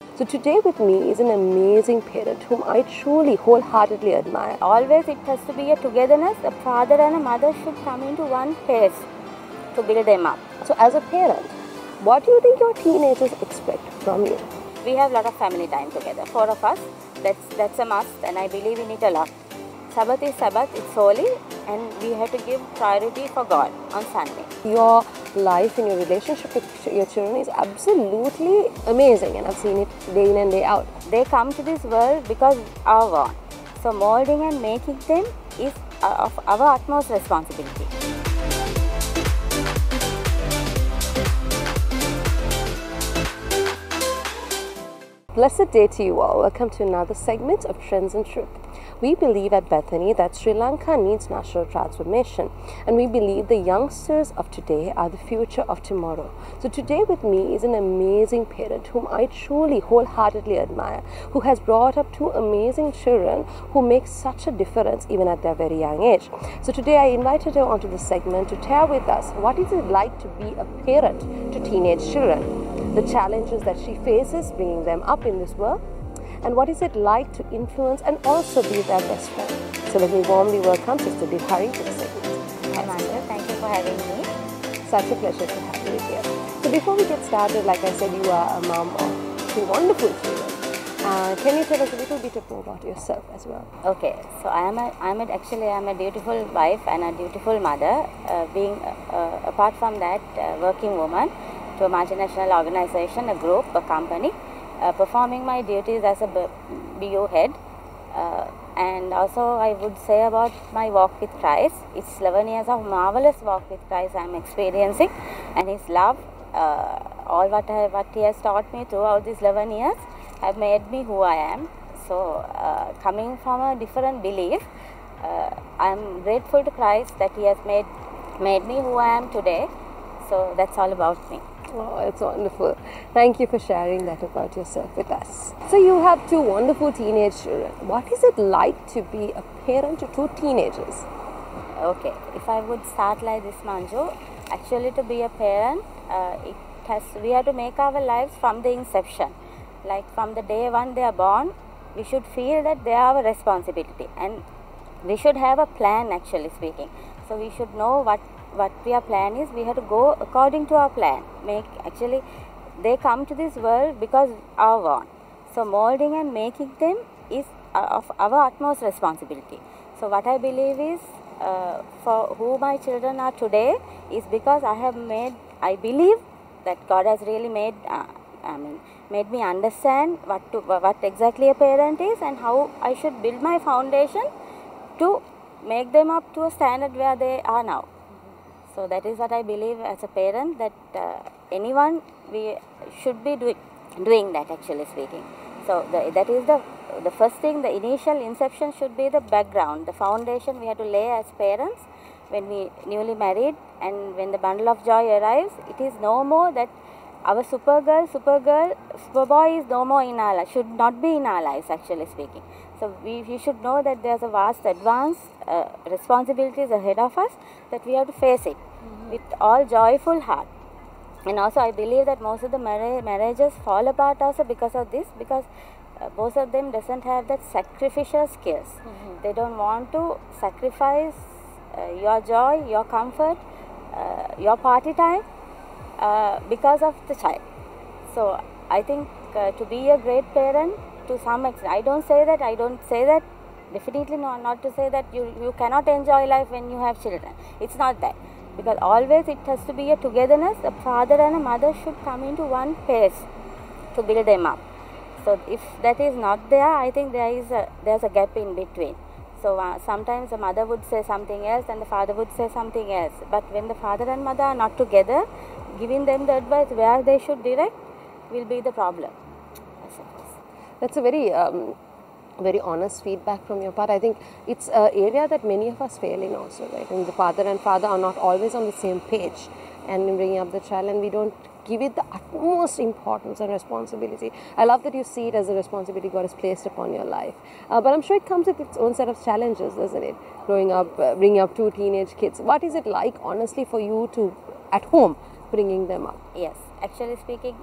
So today with me is an amazing parent whom I truly wholeheartedly admire. Always it has to be a togetherness. A father and a mother should come into one pace to build them up. So as a parent, what do you think your teenagers expect from you? We have a lot of family time together. 4 of us, that's a must, and I believe in it a lot. Sabbath is Sabbath, it's holy, and we have to give priority for God on Sunday. Your life and your relationship with your children is absolutely amazing, and I've seen it day in and day out. They come to this world because our want. So molding and making them is of our utmost responsibility. Blessed day to you all. Welcome to another segment of Trends and Truth. We believe at Bethany that Sri Lanka needs national transformation, and we believe the youngsters of today are the future of tomorrow. So today with me is an amazing parent whom I truly wholeheartedly admire, who has brought up two amazing children who make such a difference even at their very young age. So today I invited her onto the segment to share with us what is it like to be a parent to teenage children, the challenges that she faces bringing them up in this world, and what is it like to influence and also be their best friend. So let me warmly welcome Sister Bihari to the segment. Amanda, thank you for having me. Such a pleasure to have you here. So before we get started, like I said, you are a mom of two wonderful children. Can you tell us a little bit more about yourself as well? Okay, so I'm a dutiful wife and a dutiful mother. Being apart from that, working woman to a multinational organization, a group, a company. Performing my duties as a BO head, and also I would say about my walk with Christ. It's 11 years of marvelous walk with Christ I'm experiencing, and His love, all what He has taught me throughout these 11 years have made me who I am. So coming from a different belief, I'm grateful to Christ that He has made me who I am today. So that's all about me. Oh, it's wonderful. Thank you for sharing that about yourself with us. So you have two wonderful teenage children. What is it like to be a parent to two teenagers? Okay, if I would start like this, Manju, actually to be a parent, we have to make our lives from the inception. Like from the day one they are born, we should feel that they are our responsibility, and we should have a plan, actually speaking. So we should know what our plan is. We have to go according to our plan. They come to this world because our want. So molding and making them is of our utmost responsibility. So what I believe is, for who my children are today is because I believe that God has really made me understand what exactly a parent is and how I should build my foundation to make them up to a standard where they are now. So that is what I believe as a parent, that anyone we should be doing that, actually speaking. So that is the first thing. The initial inception should be the background, the foundation we have to lay as parents when we newly married, and when the bundle of joy arrives, it is no more that our superboy is no more in our life, should not be in our lives, actually speaking. So we should know that there's a vast advanced responsibilities ahead of us, that we have to face it with all joyful heart. And also I believe that most of the marriages fall apart also because of this, because most of them doesn't have that sacrificial skills. They don't want to sacrifice your joy, your comfort, your party time because of the child. So I think to be a great parent, to some extent, I don't say that, definitely not to say that you cannot enjoy life when you have children. It's not that. Because always it has to be a togetherness. A father and a mother should come into one pace to build them up. So if that is not there, I think there's a gap in between. So sometimes the mother would say something else and the father would say something else. But when the father and mother are not together, giving them the advice where they should direct will be the problem. That's a very honest feedback from your part. I think it's an area that many of us fail in also, right? And the father and father are not always on the same page and in bringing up the child, and we don't give it the utmost importance and responsibility. I love that you see it as a responsibility God has placed upon your life. But I'm sure it comes with its own set of challenges, doesn't it? Growing up, bringing up two teenage kids. What is it like, honestly, for you to, at home, bringing them up? Yes, actually speaking,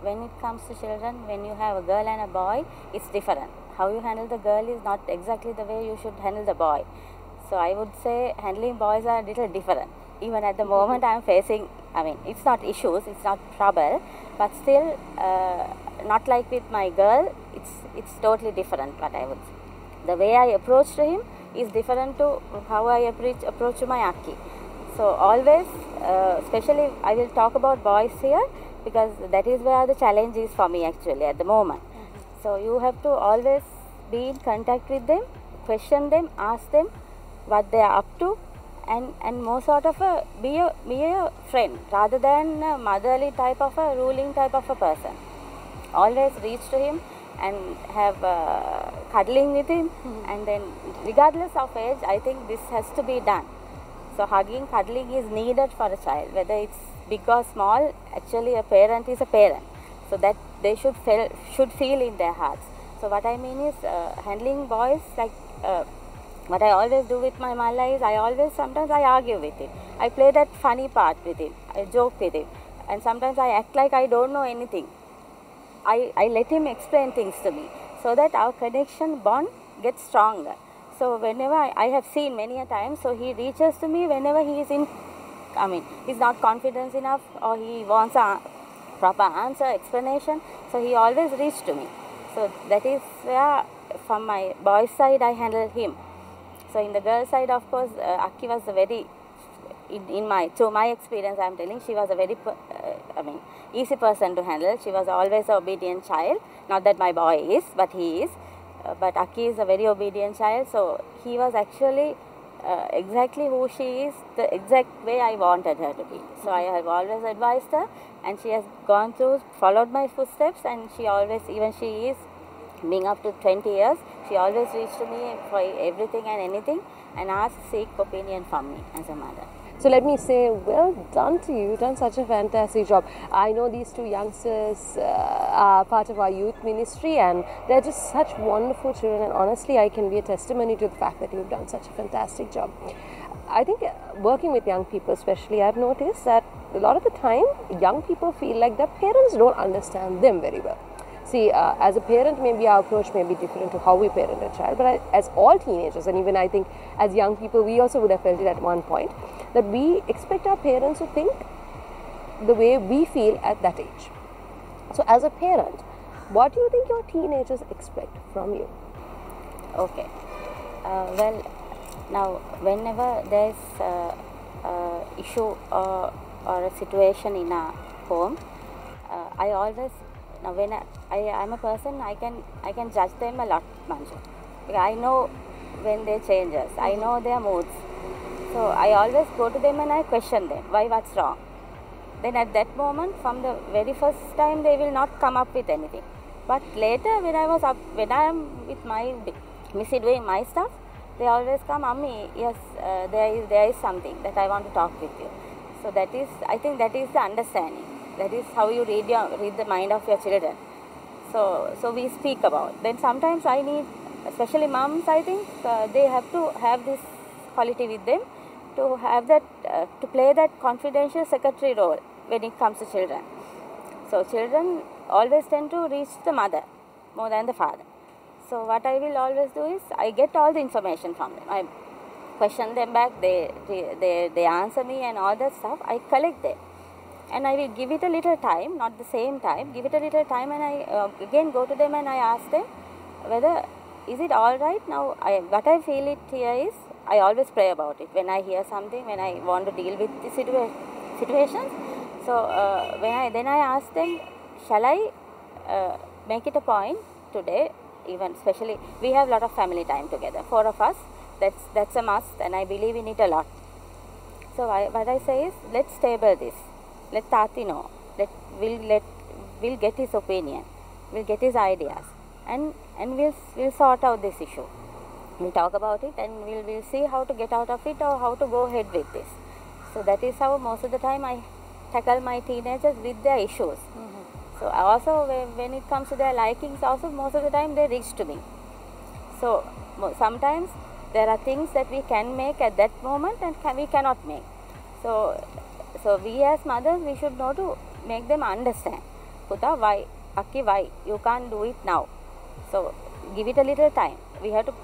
when it comes to children, when you have a girl and a boy, it's different. How you handle the girl is not exactly the way you should handle the boy. So I would say handling boys are a little different. Even at the moment I am facing, I mean, it's not issues, it's not trouble, but still not like with my girl, it's totally different what I would say. The way I approach to him is different to how I approach to my Aki. So always, especially I will talk about boys here because that is where the challenge is for me actually at the moment. So you have to always be in contact with them, question them, ask them what they are up to, and more sort of be a friend rather than a motherly type of a ruling type of a person. Always reach to him and have cuddling with him, and then regardless of age, I think this has to be done. So hugging, cuddling is needed for a child, whether it's big or small. Actually, a parent is a parent, so that they should feel in their hearts. So what I mean is handling boys like what I always do with my Malla is sometimes I argue with him. I play that funny part with him. I joke with him, and sometimes I act like I don't know anything. I let him explain things to me so that our connection bond gets stronger. So whenever I have seen many a time, so he reaches to me whenever he is he's not confident enough or he wants a proper answer, explanation. So he always reaches to me. So that is where from my boy side I handle him. So in the girl side, of course, Aki was a very, to my experience I am telling, she was a very, easy person to handle. She was always an obedient child. Not that my boy is, but he is. But Aki is a very obedient child. So he was actually exactly who she is, the exact way I wanted her to be. So I have always advised her, and she has gone through, followed my footsteps, and she always, even she is being up to 20 years, she always reached to me for everything and anything and seek opinion from me as a mother. So let me say, well done to you. You've done such a fantastic job. I know these two youngsters are part of our youth ministry, and they're just such wonderful children, and honestly I can be a testimony to the fact that you've done such a fantastic job. I think working with young people especially, I've noticed that a lot of the time young people feel like their parents don't understand them very well. See, as a parent, maybe our approach may be different to how we parent a child, but as all teenagers, and even I think as young people, we also would have felt it at one point, that we expect our parents to think the way we feel at that age. So as a parent, what do you think your teenagers expect from you? Okay. Well, now whenever there is a issue or a situation in a home, I always, now when I'm a person, I can judge them a lot, Manju. Because I know when they changes, I know their moods. So I always go to them and I question them, why, what's wrong? Then at that moment, from the very first time, they will not come up with anything. But later, when I am with my Missy doing my stuff, they always come, Mummy, yes, there is something that I want to talk with you. So that is, I think that is the understanding. That is how you read the mind of your children. So we speak about. Then sometimes I need, especially moms, I think they have to have this quality with them to have that, to play that confidential secretary role when it comes to children. So children always tend to reach the mother more than the father. So what I will always do is I get all the information from them. I question them back, they answer me and all that stuff. I collect them. And I will give it a little time, not the same time, give it a little time, and I again go to them and I ask them whether, is it all right now? What I feel it here is, I always pray about it when I hear something, when I want to deal with the situations. So then I ask them, shall I make it a point today, even especially, we have a lot of family time together, 4 of us, that's a must, and I believe in it a lot. So what I say is, let's table this. Let Tati know. We'll get his opinion. We'll get his ideas, and we'll sort out this issue. We'll talk about it, and we'll see how to get out of it or how to go ahead with this. So that is how most of the time I tackle my teenagers with their issues. So also when it comes to their likings, also most of the time they reach to me. So sometimes there are things that we can make at that moment and we cannot make. So So we as mothers, we should know to make them understand. Puta, why? Akki, why? You can't do it now. So give it a little time. We have to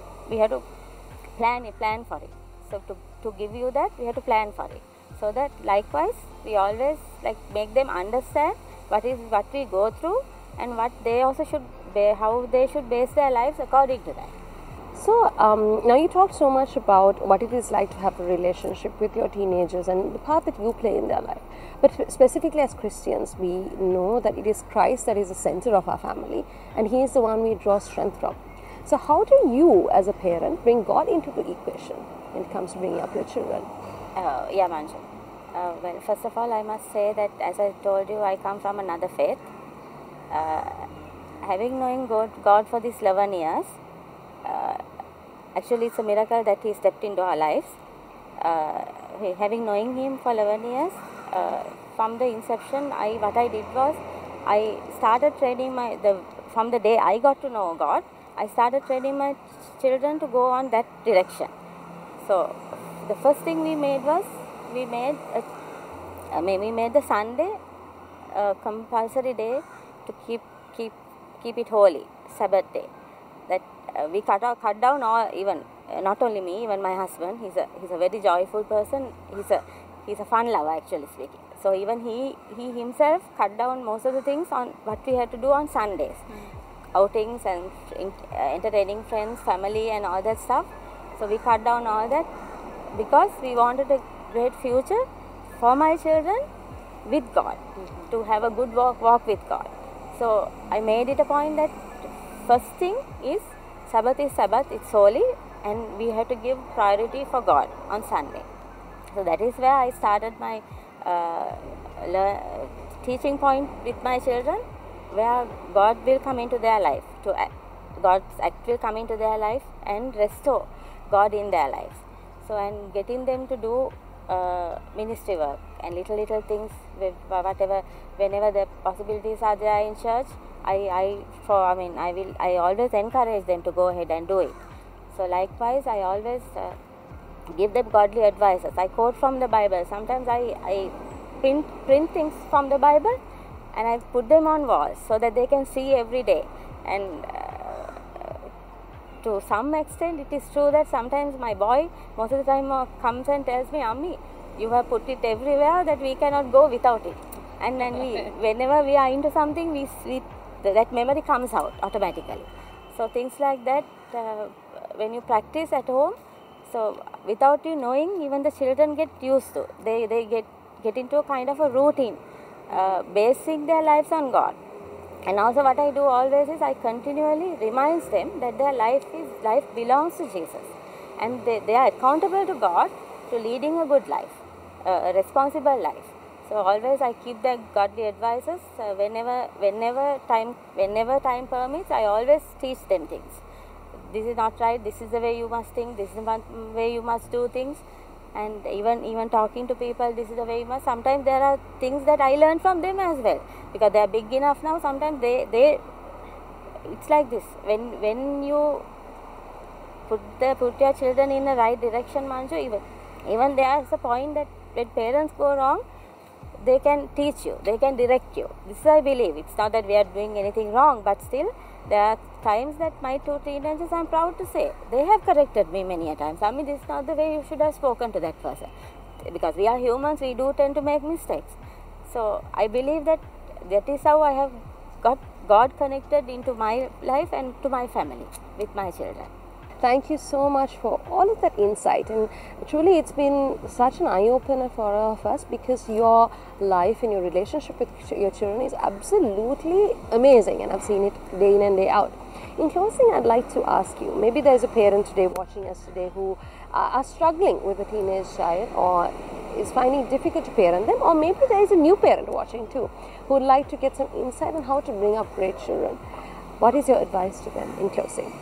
plan for it. So to give you that, we have to plan for it. So that likewise, we always like make them understand what we go through, and what they also should how they should base their lives according to that. So now you talked so much about what it is like to have a relationship with your teenagers and the part that you play in their life. But specifically as Christians, we know that it is Christ that is the center of our family, and He is the one we draw strength from. So how do you as a parent bring God into the equation when it comes to bringing up your children? Yeah, Manju. Well, first of all, I must say that, as I told you, I come from another faith. Having known God for these 11 years, actually it's a miracle that He stepped into our lives. Having known Him for 11 years, from the inception, what I did was, I started training from the day I got to know God, I started training my children to go on that direction. So the first thing we made was, we made the Sunday a compulsory day to keep it holy, Sabbath day. That we cut down all, even not only me, even my husband. He's a very joyful person. He's a fun lover, actually speaking. So even he himself cut down most of the things on what we had to do on Sundays, outings and entertaining friends, family, and all that stuff. So we cut down all that because we wanted a great future for my children with God, to have a good walk with God. So I made it a point that first thing is Sabbath, it's holy, and we have to give priority for God on Sunday. So that is where I started my teaching point with my children, where God will come into their life, God's act will come into their life and restore God in their lives. So, and getting them to do ministry work and little things with whenever the possibilities are there in church, I always encourage them to go ahead and do it. So likewise, I always give them godly advices. I quote from the Bible. Sometimes I print things from the Bible and I put them on walls so that they can see every day. And to some extent, it is true that sometimes my boy most of the time comes and tells me, "Ammi, you have put it everywhere that we cannot go without it." And then whenever we are into something, that memory comes out automatically. So things like that, when you practice at home, so without you knowing, even the children get used to. They get into a kind of a routine, basing their lives on God. And also what I do always is I continually reminds them that their life belongs to Jesus, and they are accountable to God to leading a good life, a responsible life. So always I keep the godly advices. Whenever time permits, I always teach them things. This is not right. This is the way you must think. This is the way you must do things. And even talking to people, this is the way you must. Sometimes there are things that I learn from them as well, because they are big enough now. Sometimes it's like this. When you put your children in the right direction, Manju, even there is a point that when parents go wrong, they can teach you, they can direct you. This is, I believe. It's not that we are doing anything wrong, but still there are times that my two teenagers, I'm proud to say, they have corrected me many a times. I mean, this is not the way you should have spoken to that person, because we are humans, we do tend to make mistakes. So I believe that is how I have got God connected into my life and to my family with my children. Thank you so much for all of that insight, and truly it's been such an eye-opener for all of us, because your life and your relationship with your children is absolutely amazing, and I've seen it day in and day out. In closing, I'd like to ask you, maybe there's a parent today watching us today who are struggling with a teenage child or is finding it difficult to parent them, or maybe there is a new parent watching too who would like to get some insight on how to bring up great children. What is your advice to them in closing?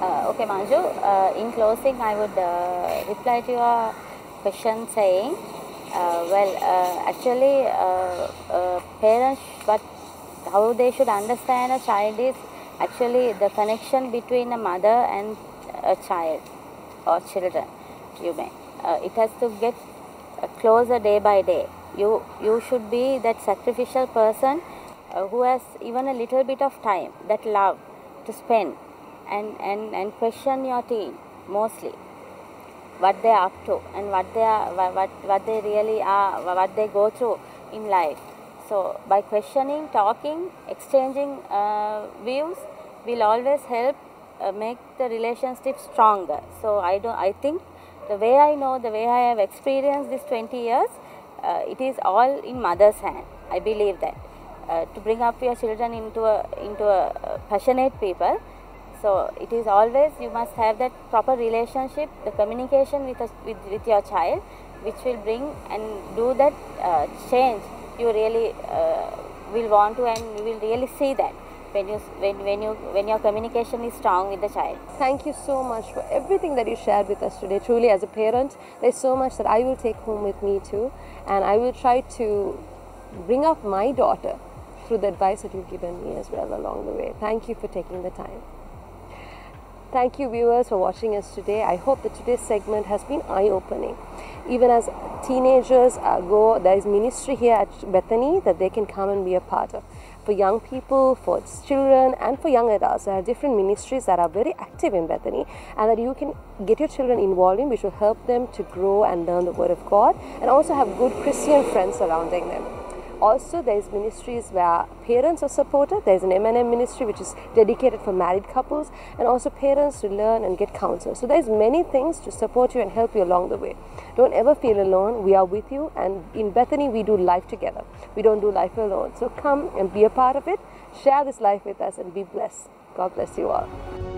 Okay, Manju, in closing, I would reply to your question saying, parents, how they should understand a child is actually the connection between a mother and a child or children. It has to get closer day by day. You should be that sacrificial person who has even a little bit of time, that love to spend, and question your teen mostly, what they are up to and what they really are, what they go through in life. So by questioning, talking, exchanging views will always help make the relationship stronger. So I think the way I know, the way I have experienced this 20 years, it is all in mother's hand. I believe that to bring up your children into a passionate people. So it is always, you must have that proper relationship, the communication with your child, which will bring and do that change you really will want to, and you will really see that when your communication is strong with the child. Thank you so much for everything that you shared with us today. Truly, as a parent, there's so much that I will take home with me too, and I will try to bring up my daughter through the advice that you've given me as well along the way. Thank you for taking the time. Thank you, viewers, for watching us today. I hope that today's segment has been eye-opening. Even as teenagers go, there is ministry here at Bethany that they can come and be a part of. For young people, for children, and for young adults, there are different ministries that are very active in Bethany, and that you can get your children involved in, which will help them to grow and learn the Word of God, and also have good Christian friends surrounding them. Also, there is ministries where parents are supported. There is an M&M ministry which is dedicated for married couples, and also parents to learn and get counsel. So there is many things to support you and help you along the way. Don't ever feel alone. We are with you, and in Bethany we do life together. We don't do life alone. So come and be a part of it. Share this life with us and be blessed. God bless you all.